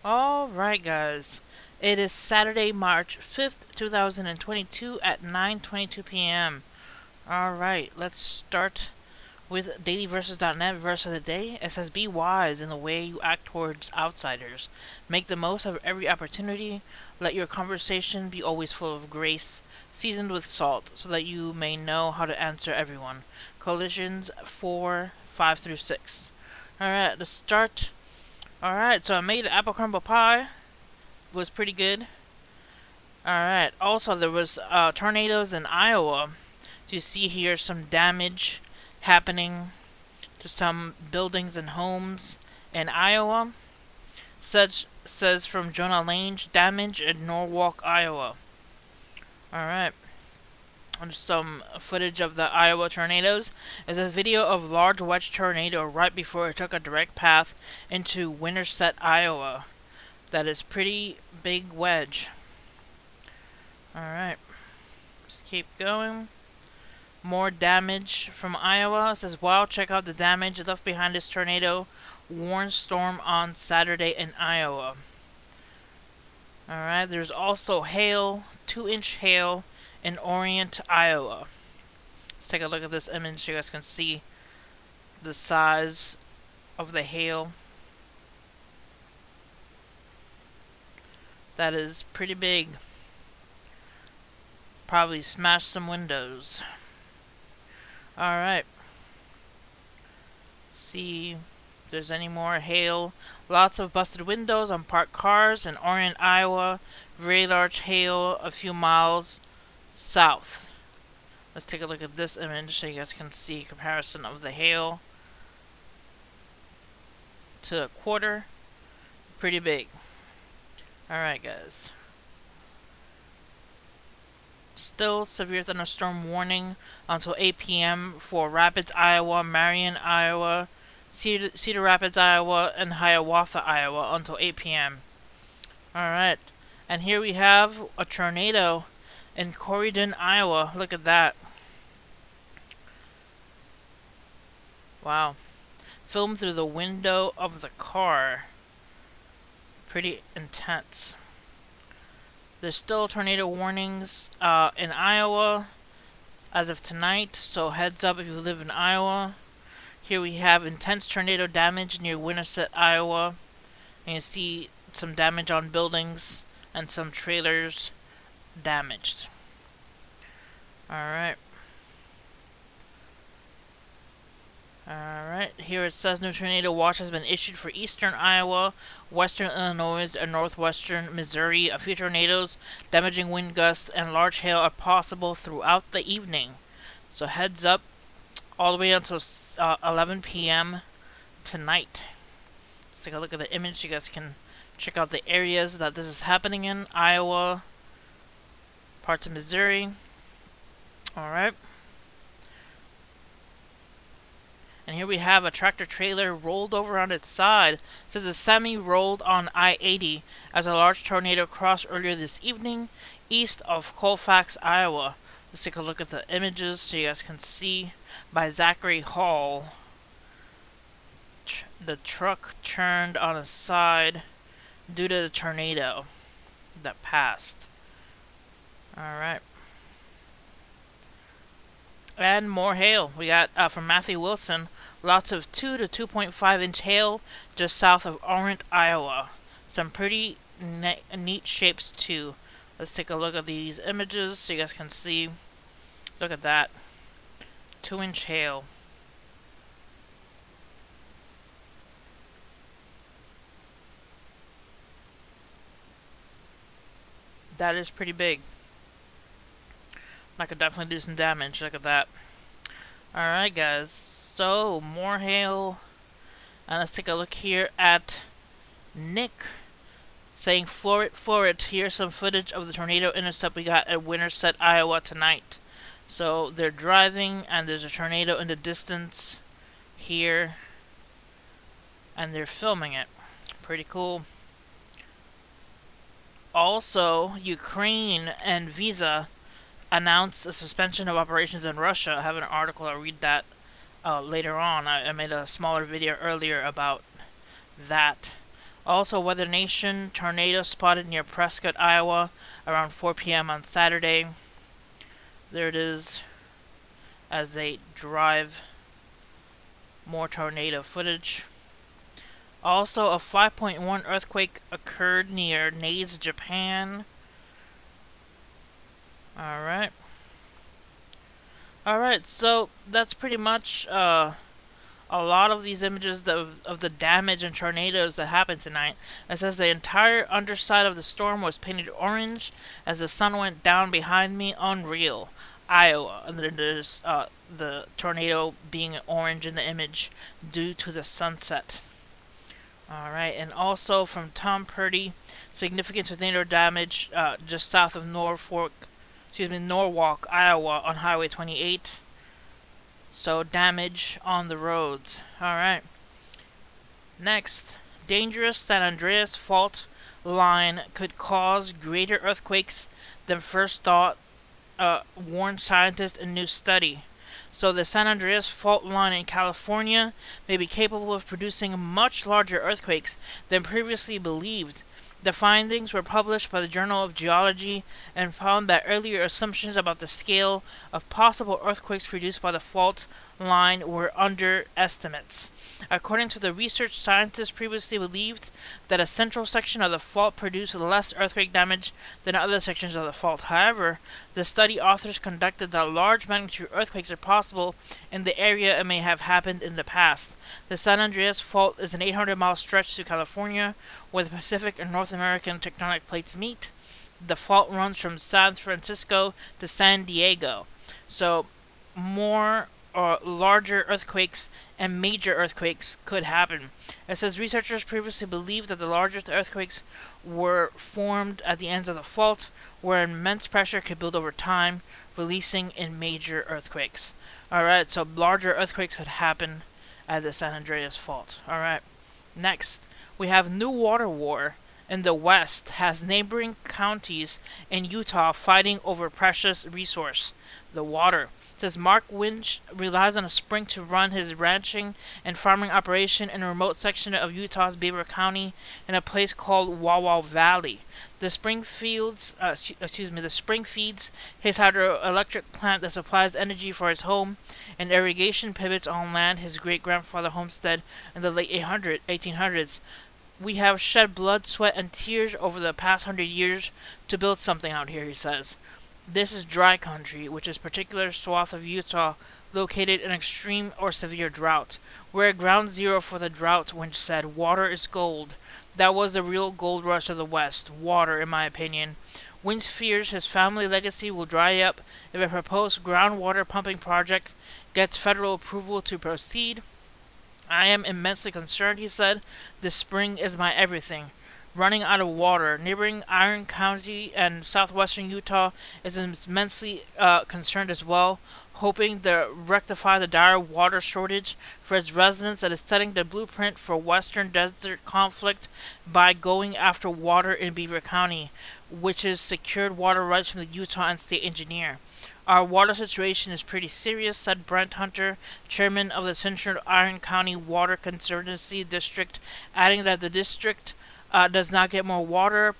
Alright guys, it is Saturday, March 5th, 2022 at 9:22 p.m. Alright, let's start with dailyverses.net verse of the day. It says, be wise in the way you act towards outsiders. Make the most of every opportunity. Let your conversation be always full of grace, seasoned with salt, so that you may know how to answer everyone. Colossians 4:5-6. Alright, let's start. Alright, so I made apple crumble pie. It was pretty good. Alright, also there was tornadoes in Iowa. So you see here some damage happening to some buildings and homes in Iowa. Such says from Jonah Lange, damage in Norwalk, Iowa. Alright. There's some footage of the Iowa tornadoes. It says video of large wedge tornado right before it took a direct path into Winterset, Iowa. That is pretty big wedge. Alright. Let's keep going. More damage from Iowa. It says, wow, check out the damage left behind this tornado. Warned storm on Saturday in Iowa. Alright, there's also hail, 2-inch hail in Orient, Iowa. Let's take a look at this image so you guys can see the size of the hail. That is pretty big. Probably smashed some windows. Alright. See if there's any more hail. Lots of busted windows on parked cars in Orient, Iowa. Very large hail a few miles south. Let's take a look at this image so you guys can see a comparison of the hail to a quarter. Pretty big. Alright guys. Still severe thunderstorm warning until 8 p.m. for Rapids, Iowa, Marion, Iowa, Cedar Rapids, Iowa, and Hiawatha, Iowa until 8 p.m. Alright. And here we have a tornado in Corydon, Iowa. Look at that. Wow. Filmed through the window of the car. Pretty intense. There's still tornado warnings in Iowa as of tonight, so heads up if you live in Iowa. Here we have intense tornado damage near Winterset, Iowa. And you see some damage on buildings and some trailers damaged. Alright. Alright, here it says new tornado watch has been issued for eastern Iowa, western Illinois, and northwestern Missouri. A few tornadoes, damaging wind gusts, and large hail are possible throughout the evening. So heads up all the way until 11 p.m. tonight. Let's take a look at the image. You guys can check out the areas that this is happening in. Iowa, parts of Missouri. Alright. And here we have a tractor trailer rolled over on its side. It says a semi rolled on I-80 as a large tornado crossed earlier this evening east of Colfax, Iowa. Let's take a look at the images so you guys can see. By Zachary Hall. The truck turned on its side due to the tornado that passed. Alright. And more hail. We got from Matthew Wilson, lots of 2 to 2.5 inch hail just south of Orient, Iowa. Some pretty neat shapes too. Let's take a look at these images so you guys can see. Look at that. 2-inch hail. That is pretty big. I could definitely do some damage. Look at that. Alright guys, so more hail. And let's take a look here at Nick saying floor it. Here's some footage of the tornado intercept we got at Winterset, Iowa tonight. So they're driving and there's a tornado in the distance here. And they're filming it. Pretty cool. Also, Ukraine and Visa announced a suspension of operations in Russia. I have an article, I'll read that later on. I made a smaller video earlier about that. Also, Weather Nation, tornado spotted near Prescott, Iowa, around 4 p.m. on Saturday. There it is as they drive. More tornado footage. Also, a 5.1 earthquake occurred near Naze, Japan. Alright. Alright, so that's pretty much a lot of these images of the damage and tornadoes that happened tonight. It says the entire underside of the storm was painted orange as the sun went down behind me. Unreal. Iowa. And then there's the tornado being orange in the image due to the sunset. Alright, and also from Tom Purdy, significant tornado damage just south of Norwalk, Iowa on Highway 28. So damage on the roads. Alright. Next, dangerous San Andreas fault line could cause greater earthquakes than first thought, warned scientists in new study. So the San Andreas fault line in California may be capable of producing much larger earthquakes than previously believed. The findings were published by the Journal of Geology and found that earlier assumptions about the scale of possible earthquakes produced by the fault line were underestimates. According to the research, scientists previously believed that a central section of the fault produced less earthquake damage than other sections of the fault. However, the study authors conducted that large magnitude earthquakes are possible in the area and may have happened in the past. The San Andreas Fault is an 800-mile stretch to California where the Pacific and North American tectonic plates meet. The fault runs from San Francisco to San Diego. So, more or larger earthquakes and major earthquakes could happen. It says researchers previously believed that the largest earthquakes were formed at the ends of the fault, where immense pressure could build over time, releasing in major earthquakes. Alright, so larger earthquakes could happen at the San Andreas Fault. Alright, next, we have new water war in the West has neighboring counties in Utah fighting over precious resource, the water. It says Mark Winch relies on a spring to run his ranching and farming operation in a remote section of Utah's Beaver County in a place called Wawa Valley. The spring feeds his hydroelectric plant that supplies energy for his home and irrigation pivots on land his great-grandfather homestead in the late 1800s. We have shed blood, sweat, and tears over the past 100 years to build something out here, he says. This is dry country, which is a particular swath of Utah located in extreme or severe drought. We're at ground zero for the drought, Winch said. Water is gold. That was the real gold rush of the West. Water, in my opinion. Winch fears his family legacy will dry up if a proposed groundwater pumping project gets federal approval to proceed. I am immensely concerned, he said. This spring is my everything. Running out of water. Neighboring Iron County and southwestern Utah is immensely concerned as well, hoping to rectify the dire water shortage for its residents that is setting the blueprint for western desert conflict by going after water in Beaver County, which is secured water rights from the Utah and state engineer. Our water situation is pretty serious, said Brent Hunter, chairman of the Central Iron County Water Conservancy District, adding that the district does not get more water.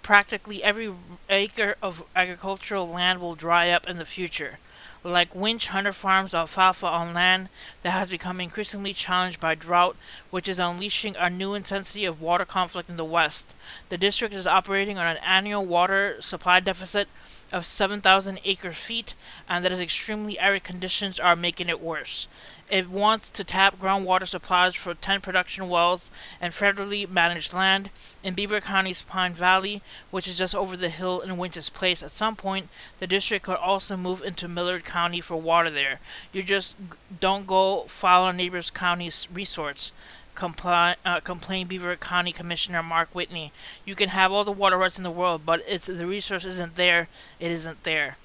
Practically every acre of agricultural land will dry up in the future. Like Winch, Hunter farms alfalfa on land that has become increasingly challenged by drought, which is unleashing a new intensity of water conflict in the West. The district is operating on an annual water supply deficit of 7,000 acre-feet, and that is extremely arid conditions are making it worse. It wants to tap groundwater supplies for 10 production wells and federally managed land in Beaver County's Pine Valley, which is just over the hill in Winch's Place. At some point, the district could also move into Millard County for water there. You just don't go file a neighbor's county's resorts. Complained Beaver County Commissioner Mark Whitney. You can have all the water rights in the world, but the resource isn't there. It isn't there.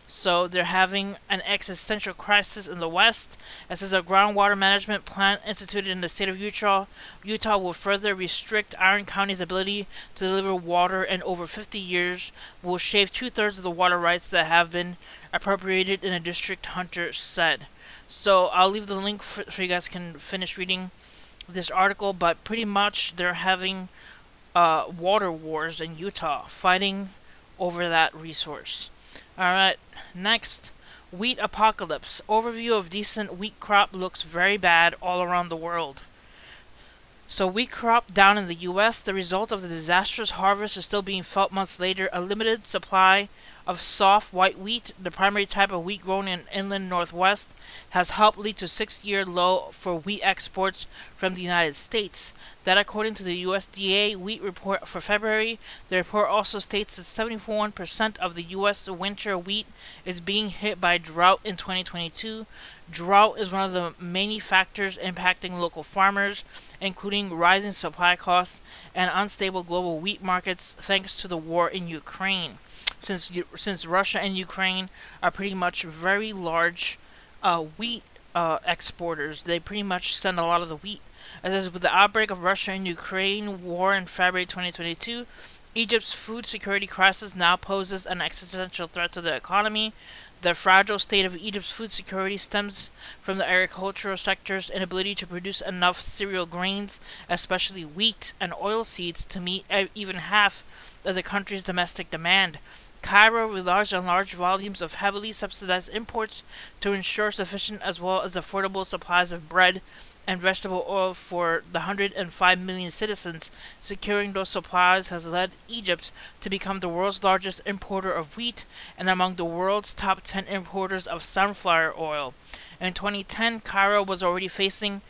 So they're having an existential crisis in the West. It says a groundwater management plan instituted in the state of Utah will further restrict Iron County's ability to deliver water, and over 50 years will shave 2/3 of the water rights that have been appropriated in a district, Hunter said. So I'll leave the link so you guys can finish reading this article, but pretty much they're having water wars in Utah, fighting over that resource. Alright, next, wheat apocalypse. Overview of decent wheat crop looks very bad all around the world. So wheat crop down in the U.S., the result of the disastrous harvest is still being felt months later. A limited supply of soft white wheat, the primary type of wheat grown in inland Northwest, has helped lead to 6-year low for wheat exports from the United States. That according to the USDA wheat report for February. The report also states that 71% of the U.S. winter wheat is being hit by drought in 2022. Drought is one of the many factors impacting local farmers, including rising supply costs and unstable global wheat markets thanks to the war in Ukraine. Since Russia and Ukraine are pretty much very large wheat exporters, they pretty much send a lot of the wheat. As with the outbreak of Russia and Ukraine war in February 2022, Egypt's food security crisis now poses an existential threat to the economy. The fragile state of Egypt's food security stems from the agricultural sector's inability to produce enough cereal grains, especially wheat and oilseeds, to meet even half of the country's domestic demand. Cairo relies on large volumes of heavily subsidized imports to ensure sufficient as well as affordable supplies of bread and vegetable oil for the 105 million citizens. Securing those supplies has led Egypt to become the world's largest importer of wheat and among the world's top 10 importers of sunflower oil. In 2010, Cairo was already facing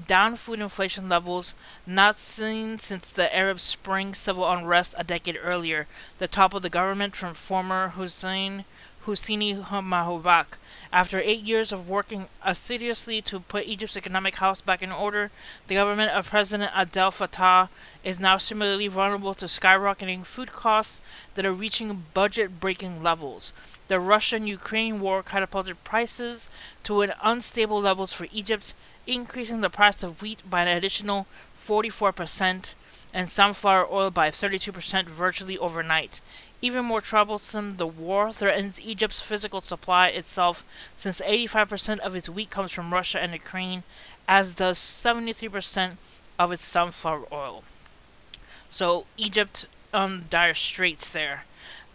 down food inflation levels not seen since the Arab Spring civil unrest a decade earlier, the top of the government from former Husseini Mahobak. After 8 years of working assiduously to put Egypt's economic house back in order, the government of President Abdel Fattah is now similarly vulnerable to skyrocketing food costs that are reaching budget-breaking levels. The Russian-Ukraine war catapulted prices to an unstable levels for Egypt, increasing the price of wheat by an additional 44% and sunflower oil by 32% virtually overnight. Even more troublesome, the war threatens Egypt's physical supply itself, since 85% of its wheat comes from Russia and Ukraine, as does 73% of its sunflower oil. So Egypt dire straits there.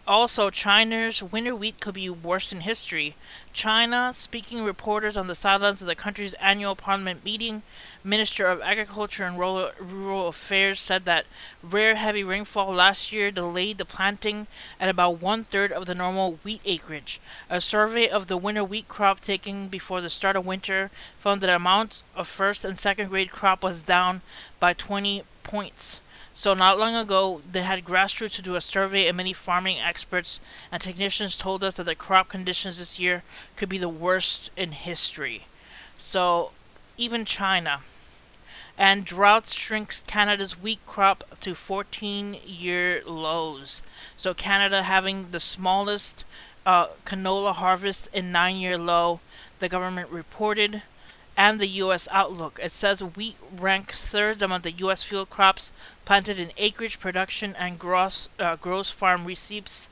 Also, China's winter wheat could be worse in history. China, speaking reporters on the sidelines of the country's annual parliament meeting, Minister of Agriculture and Rural Affairs said that rare heavy rainfall last year delayed the planting at about 1/3 of the normal wheat acreage. A survey of the winter wheat crop taken before the start of winter found that the amount of first and second grade crop was down by 20 points. So not long ago, they had grassroots to do a survey, and many farming experts and technicians told us that the crop conditions this year could be the worst in history. So even China. And drought shrinks Canada's wheat crop to 14-year lows. So Canada having the smallest canola harvest in 9-year low, the government reported. And the U.S. outlook. It says wheat ranks third among the U.S. field crops planted in acreage, production, and gross farm receipts,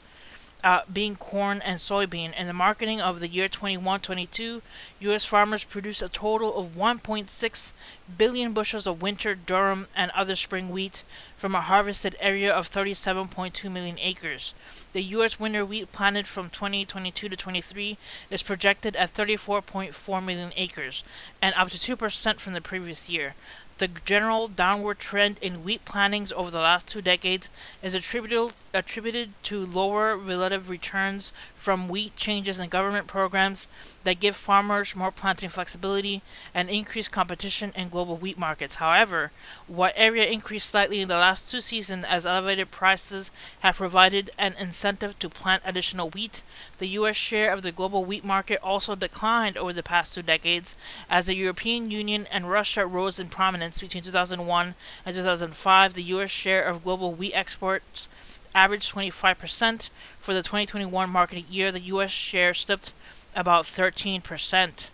being corn and soybean. In the marketing of the year 21-22, U.S. farmers produced a total of 1.6 billion bushels of winter durum and other spring wheat from a harvested area of 37.2 million acres. The U.S. winter wheat planted from 2022 to 23 is projected at 34.4 million acres, and up to 2% from the previous year. The general downward trend in wheat plantings over the last 2 decades is attributed to lower relative returns from wheat changes in government programs that give farmers more planting flexibility and increased competition in global wheat markets. However, what area increased slightly in the last 2 seasons as elevated prices have provided an incentive to plant additional wheat. The U.S. share of the global wheat market also declined over the past 2 decades as the European Union and Russia rose in prominence. Between 2001 and 2005, the U.S. share of global wheat exports averaged 25%. For the 2021 marketing year, the U.S. share slipped about 13%.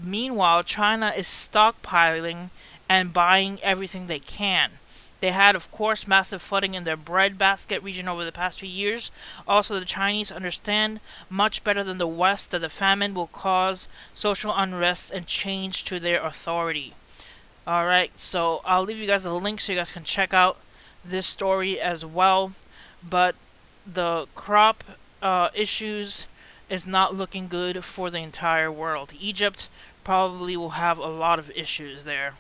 Meanwhile, China is stockpiling and buying everything they can. They had, of course, massive flooding in their breadbasket region over the past few years. Also, the Chinese understand much better than the West that the famine will cause social unrest and change to their authority. Alright, so I'll leave you guys a link so you guys can check out this story as well. But the crop issues is not looking good for the entire world. Egypt probably will have a lot of issues there.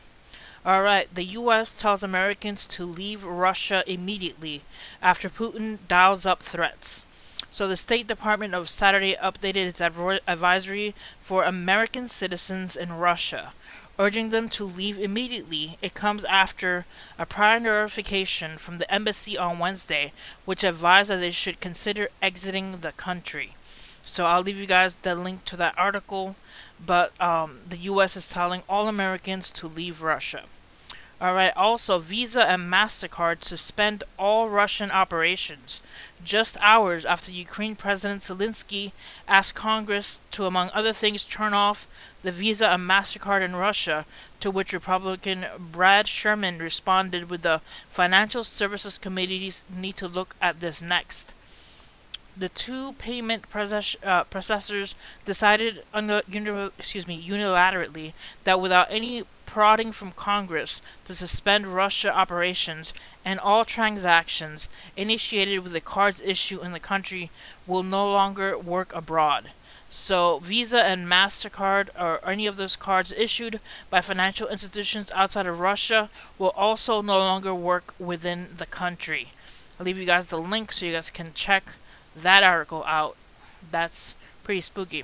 Alright, the US tells Americans to leave Russia immediately after Putin dials up threats. So the State Department of Saturday updated its advisory for American citizens in Russia, urging them to leave immediately. It comes after a prior notification from the embassy on Wednesday, which advised that they should consider exiting the country. So I'll leave you guys the link to that article, but the U.S. is telling all Americans to leave Russia. Alright, also Visa and MasterCard suspend all Russian operations just hours after Ukraine President Zelensky asked Congress to, among other things, turn off the Visa and MasterCard in Russia, to which Republican Brad Sherman responded with the Financial Services Committees need to look at this next. The two payment processors decided unilaterally that without any prodding from Congress to suspend Russia operations, and all transactions initiated with the cards issued in the country will no longer work abroad. So Visa and MasterCard, or any of those cards issued by financial institutions outside of Russia, will also no longer work within the country. I'll leave you guys the link so you guys can check that article out. That's pretty spooky.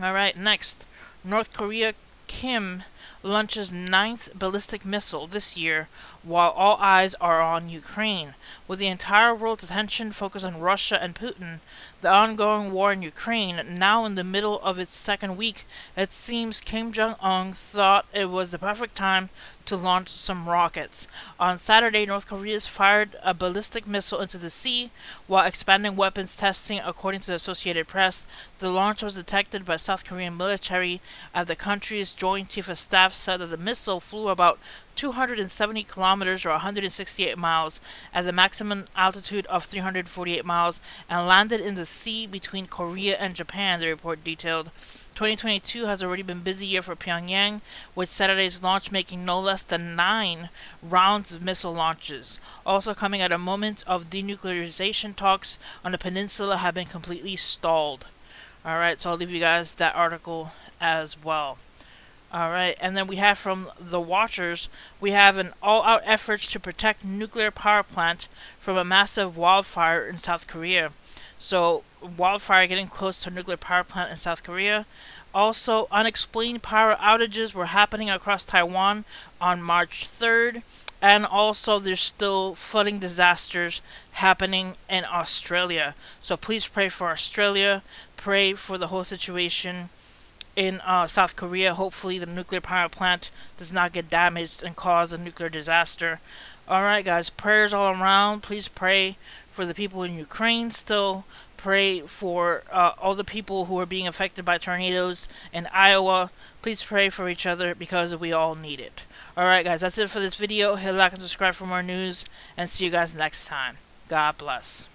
Alright, next. North Korea Kim launches 9th ballistic missile this year while all eyes are on Ukraine. With the entire world's attention focused on Russia and Putin, the ongoing war in Ukraine, now in the middle of its second week, it seems Kim Jong-un thought it was the perfect time to launch some rockets. On Saturday, North Korea fired a ballistic missile into the sea while expanding weapons testing, according to the Associated Press. The launch was detected by South Korean military, and the country's Joint Chief of Staff said that the missile flew about 270 kilometers or 168 miles at a maximum altitude of 348 miles and landed in the sea between Korea and Japan, the report detailed. 2022 has already been a busy year for Pyongyang, with Saturday's launch making no less than 9 rounds of missile launches, also coming at a moment of denuclearization talks on the peninsula have been completely stalled. Alright, so I'll leave you guys that article as well. Alright, and then we have from The Watchers, we have an all-out effort to protect nuclear power plant from a massive wildfire in South Korea. So, wildfire getting close to a nuclear power plant in South Korea. Also, unexplained power outages were happening across Taiwan on March 3rd. And also, there's still flooding disasters happening in Australia. So please pray for Australia. Pray for the whole situation in South Korea. Hopefully the nuclear power plant does not get damaged and cause a nuclear disaster. Alright guys, prayers all around. Please pray for the people in Ukraine still. Pray for all the people who are being affected by tornadoes in Iowa. Please pray for each other because we all need it. Alright guys, that's it for this video. Hit like and subscribe for more news, and see you guys next time. God bless.